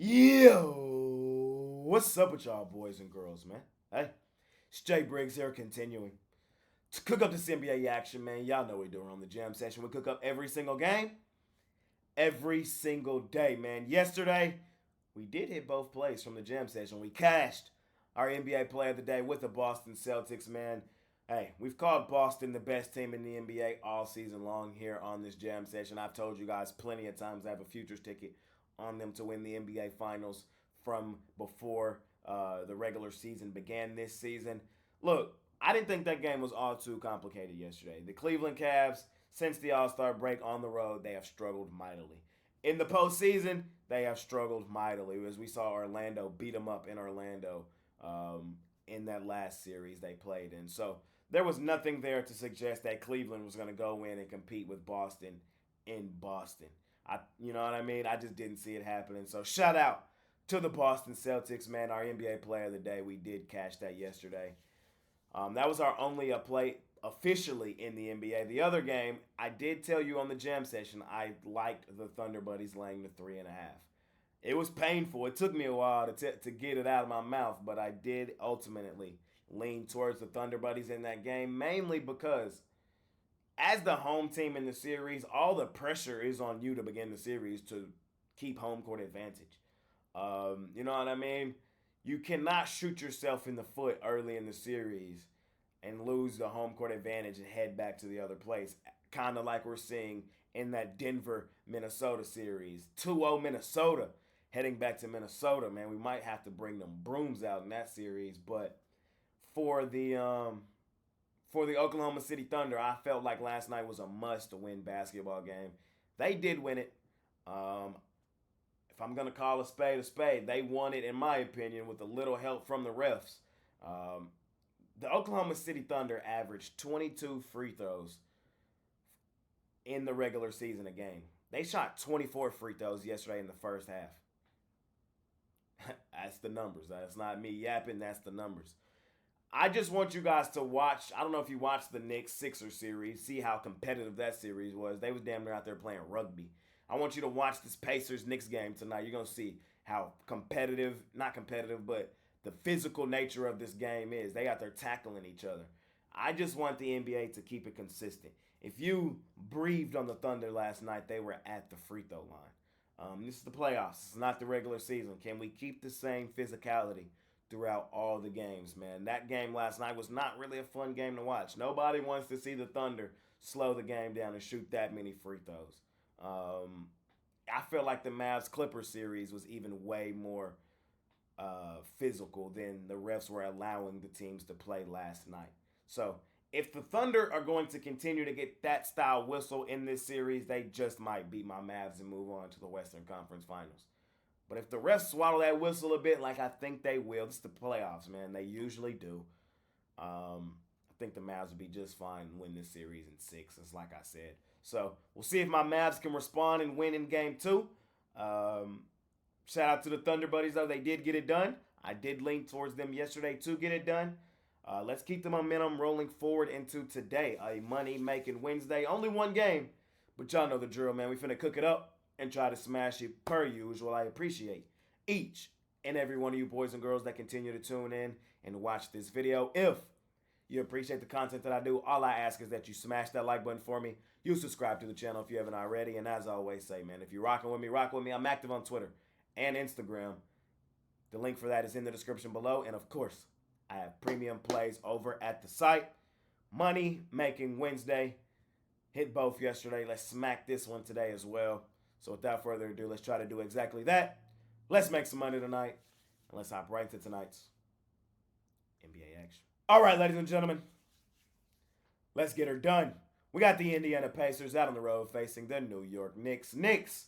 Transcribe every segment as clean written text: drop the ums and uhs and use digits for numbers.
Yo, what's up with y'all boys and girls, man? Hey, it's Jay Briggs here continuing to cook up this NBA action, man. Y'all know we do it on the jam session. We cook up every single game, every single day, man. Yesterday, we did hit both plays from the jam session. We cashed our NBA player of the day with the Boston Celtics, man. Hey, we've called Boston the best team in the NBA all season long here on this jam session. I've told you guys plenty of times I have a futures ticket on them to win the NBA Finals from before the regular season began this season. Look, I didn't think that game was all too complicated yesterday. The Cleveland Cavs, since the All-Star break on the road, they have struggled mightily. In the postseason, they have struggled mightily, as we saw Orlando beat them up in Orlando in that last series they played in. So there was nothing there to suggest that Cleveland was going to go in and compete with Boston in Boston. You know what I mean? I just didn't see it happening. So shout out to the Boston Celtics, man. Our NBA player of the day. We did cash that yesterday. That was our only play officially in the NBA. The other game, I did tell you on the jam session, I liked the Thunder Buddies laying the 3.5. It was painful. It took me a while to get it out of my mouth, but I did ultimately lean towards the Thunder Buddies in that game, mainly because as the home team in the series, all the pressure is on you to begin the series to keep home court advantage. You know what I mean? You cannot shoot yourself in the foot early in the series and lose the home court advantage and head back to the other place. Kind of like we're seeing in that Denver-Minnesota series. 2-0 Minnesota heading back to Minnesota, man. We might have to bring them brooms out in that series. But for the Oklahoma City Thunder, I felt like last night was a must-win basketball game. They did win it. If I'm going to call a spade, they won it, in my opinion, with a little help from the refs. The Oklahoma City Thunder averaged 22 free throws in the regular season a game. They shot 24 free throws yesterday in the first half. That's the numbers. That's not me yapping. That's the numbers. I just want you guys to watch. I don't know if you watched the Knicks-Sixers series, see how competitive that series was. They was damn near out there playing rugby. I want you to watch this Pacers-Knicks game tonight. You're going to see how not competitive, but the physical nature of this game is. They out there tackling each other. I just want the NBA to keep it consistent. If you breathed on the Thunder last night, they were at the free throw line. This is the playoffs. It's not the regular season. Can we keep the same physicality throughout all the games, man? That game last night was not really a fun game to watch. Nobody wants to see the Thunder slow the game down and shoot that many free throws. I feel like the Mavs-Clippers series was even way more physical than the refs were allowing the teams to play last night. So if the Thunder are going to continue to get that style whistle in this series, they just might beat my Mavs and move on to the Western Conference Finals. But if the refs swallow that whistle a bit, like I think they will, this is the playoffs, man. They usually do. I think the Mavs will be just fine and win this series in 6, as like I said. So we'll see if my Mavs can respond and win in game 2. Shout out to the Thunder Buddies, though. They did get it done. I did lean towards them yesterday to get it done. Let's keep the momentum rolling forward into today, a money-making Wednesday. Only one game, but y'all know the drill, man. We finna cook it up and try to smash it per usual. I appreciate each and every one of you boys and girls that continue to tune in and watch this video. If you appreciate the content that I do, all I ask is that you smash that like button for me. You subscribe to the channel if you haven't already. And as I always say, man, if you're rocking with me, rock with me. I'm active on Twitter and Instagram. The link for that is in the description below. And of course, I have premium plays over at the site. Money Making Wednesday. Hit both yesterday. Let's smack this one today as well. So without further ado, let's try to do exactly that. Let's make some money tonight. And let's hop right into tonight's NBA action. All right, ladies and gentlemen. Let's get her done. We got the Indiana Pacers out on the road facing the New York Knicks. Knicks,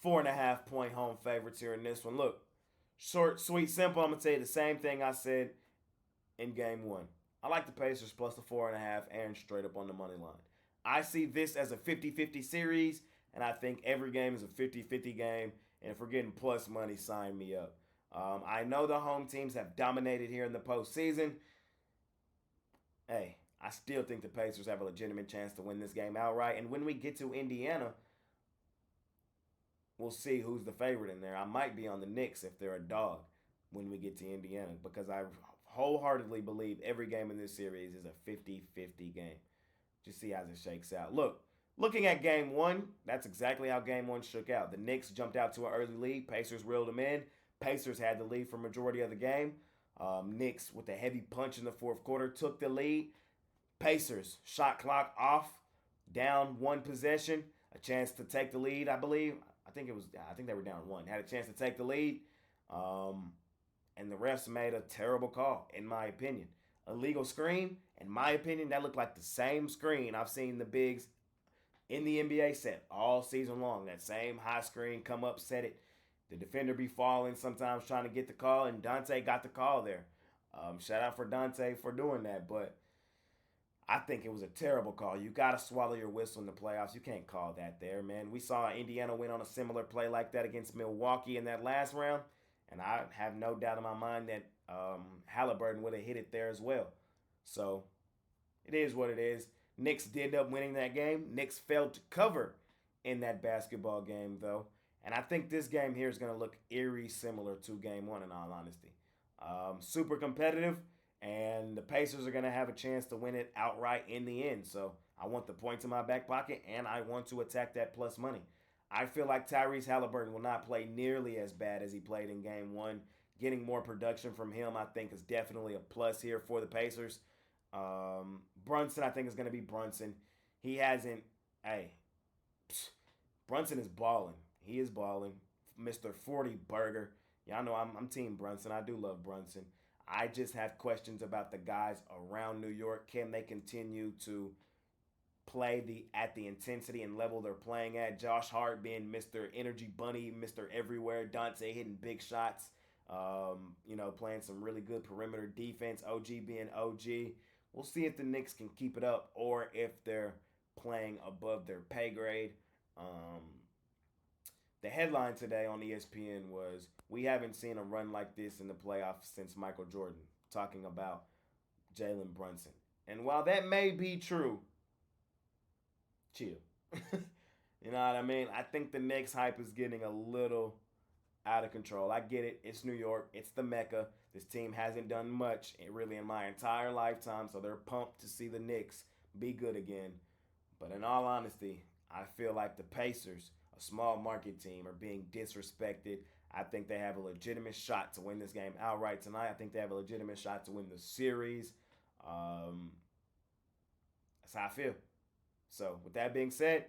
4.5-point home favorites here in this one. Look, short, sweet, simple. I'm going to tell you the same thing I said in game 1. I like the Pacers plus the 4.5 and straight up on the money line. I see this as a 50-50 series, and I think every game is a 50-50 game. And if we're getting plus money, sign me up. I know the home teams have dominated here in the postseason. Hey, I still think the Pacers have a legitimate chance to win this game outright. And when we get to Indiana, we'll see who's the favorite in there. I might be on the Knicks if they're a dog when we get to Indiana because I wholeheartedly believe every game in this series is a 50-50 game. Just see how it shakes out. Looking at game one, that's exactly how game one shook out. The Knicks jumped out to an early lead. Pacers reeled them in. Pacers had the lead for majority of the game. Knicks, with a heavy punch in the fourth quarter, took the lead. Pacers, shot clock off, down one possession, a chance to take the lead, I believe. I think they were down one. Had a chance to take the lead. And the refs made a terrible call, in my opinion. Illegal screen, in my opinion, that looked like the same screen I've seen the bigs in the NBA set all season long. That same high screen, come up, set it. The defender be falling sometimes trying to get the call, and Dante got the call there. Shout out for Dante for doing that, but I think it was a terrible call. You got to swallow your whistle in the playoffs. You can't call that there, man. We saw Indiana win on a similar play like that against Milwaukee in that last round, and I have no doubt in my mind that Halliburton would have hit it there as well. So it is what it is. Knicks did end up winning that game. Knicks failed to cover in that basketball game, though. And I think this game here is going to look eerie similar to game one, in all honesty. Super competitive, and the Pacers are going to have a chance to win it outright in the end. So I want the points in my back pocket, and I want to attack that plus money. I feel like Tyrese Halliburton will not play nearly as bad as he played in game one. Getting more production from him, I think, is definitely a plus here for the Pacers. Brunson, I think, is going to be Brunson. He hasn't, Brunson is balling. He is balling. Mr. 40 Burger. Y'all know I'm Team Brunson. I do love Brunson. I just have questions about the guys around New York. Can they continue to play at the intensity and level they're playing at? Josh Hart being Mr. Energy Bunny, Mr. Everywhere. Dante hitting big shots. Playing some really good perimeter defense. OG being OG. We'll see if the Knicks can keep it up or if they're playing above their pay grade. The headline today on ESPN was, "We haven't seen a run like this in the playoffs since Michael Jordan," talking about Jalen Brunson. And while that may be true, chill. You know what I mean? I think the Knicks hype is getting a little out of control. I get it. It's New York. It's the Mecca. This team hasn't done much really in my entire lifetime, so they're pumped to see the Knicks be good again. But in all honesty, I feel like the Pacers, a small market team, are being disrespected. I think they have a legitimate shot to win this game outright tonight. I think they have a legitimate shot to win the series. That's how I feel. So with that being said,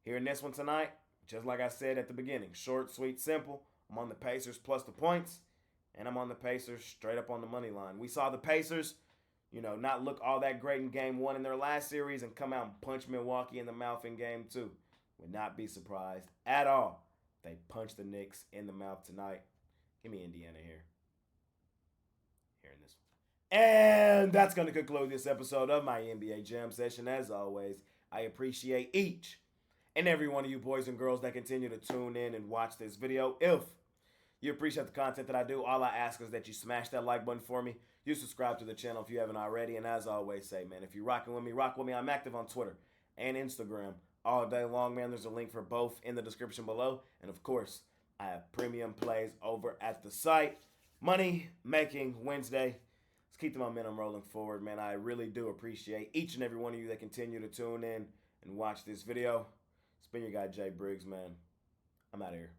here in this one tonight, just like I said at the beginning, short, sweet, simple. I'm on the Pacers plus the points, and I'm on the Pacers straight up on the money line. We saw the Pacers, not look all that great in game one in their last series and come out and punch Milwaukee in the mouth in game two. Would not be surprised at all if they punch the Knicks in the mouth tonight. Give me Indiana here. Here in this one. And that's going to conclude this episode of my NBA Jam Session. As always, I appreciate each and every one of you boys and girls that continue to tune in and watch this video. If you appreciate the content that I do, all I ask is that you smash that like button for me. You subscribe to the channel if you haven't already. And as I always say, man, if you're rocking with me, rock with me. I'm active on Twitter and Instagram all day long, man. There's a link for both in the description below. And of course, I have premium plays over at the site. Money Making Wednesday. Let's keep the momentum rolling forward, man. I really do appreciate each and every one of you that continue to tune in and watch this video. It's been your guy, Jay Briggs, man. I'm out of here.